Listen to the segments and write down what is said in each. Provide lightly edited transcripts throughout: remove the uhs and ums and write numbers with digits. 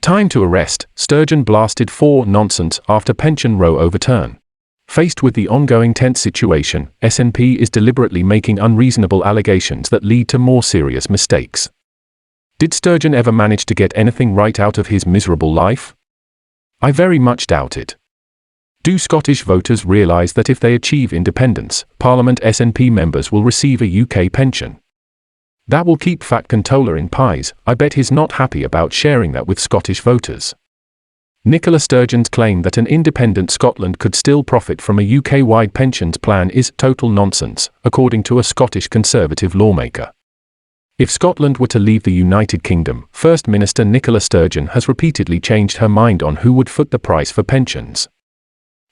Time to arrest, Sturgeon blasted for nonsense after pension row overturn. Faced with the ongoing tense situation, SNP is deliberately making unreasonable allegations that lead to more serious mistakes. Did Sturgeon ever manage to get anything right out of his miserable life? I very much doubt it. Do Scottish voters realise that if they achieve independence, Parliament SNP members will receive a UK pension? That will keep Fat Contola in pies. I bet he's not happy about sharing that with Scottish voters. Nicola Sturgeon's claim that an independent Scotland could still profit from a UK-wide pensions plan is total nonsense, according to a Scottish Conservative lawmaker. If Scotland were to leave the United Kingdom, First Minister Nicola Sturgeon has repeatedly changed her mind on who would foot the price for pensions.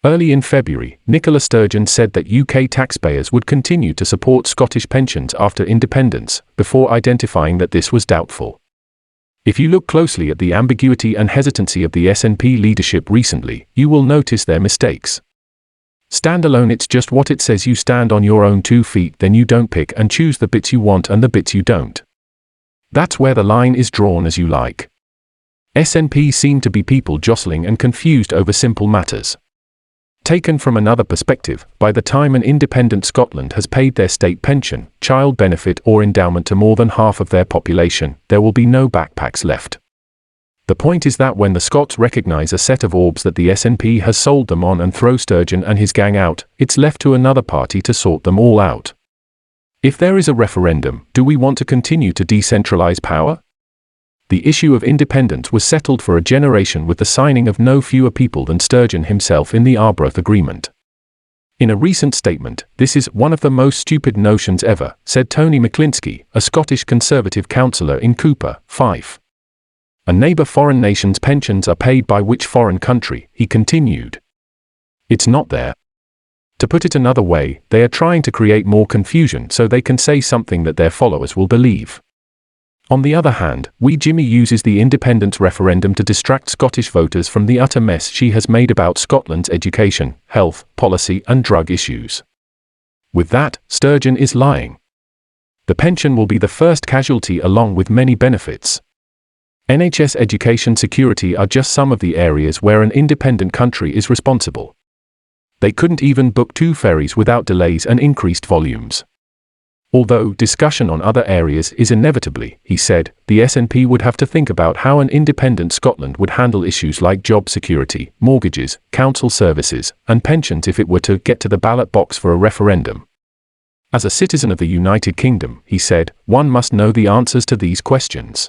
Early in February, Nicola Sturgeon said that UK taxpayers would continue to support Scottish pensions after independence, before identifying that this was doubtful. If you look closely at the ambiguity and hesitancy of the SNP leadership recently, you will notice their mistakes. Stand alone, it's just what it says. You stand on your own 2 feet, then you don't pick and choose the bits you want and the bits you don't. That's where the line is drawn as you like. SNP seem to be people jostling and confused over simple matters. Taken from another perspective, by the time an independent Scotland has paid their state pension, child benefit or endowment to more than half of their population, there will be no backpacks left. The point is that when the Scots recognise a set of orbs that the SNP has sold them on and throw Sturgeon and his gang out, it's left to another party to sort them all out. If there is a referendum, do we want to continue to decentralise power? The issue of independence was settled for a generation with the signing of no fewer people than Sturgeon himself in the Arbroath Agreement. In a recent statement, "This is one of the most stupid notions ever," said Tony McClinsky, a Scottish Conservative councillor in Cooper, Fife. A neighbour foreign nation's pensions are paid by which foreign country, he continued. It's not there. To put it another way, they are trying to create more confusion so they can say something that their followers will believe. On the other hand, Wee Jimmy uses the independence referendum to distract Scottish voters from the utter mess she has made about Scotland's education, health, policy and drug issues. With that, Sturgeon is lying. The pension will be the first casualty along with many benefits. NHS education security are just some of the areas where an independent country is responsible. They couldn't even book 2 ferries without delays and increased volumes. Although discussion on other areas is inevitably, he said, the SNP would have to think about how an independent Scotland would handle issues like job security, mortgages, council services, and pensions if it were to get to the ballot box for a referendum. As a citizen of the United Kingdom, he said, one must know the answers to these questions.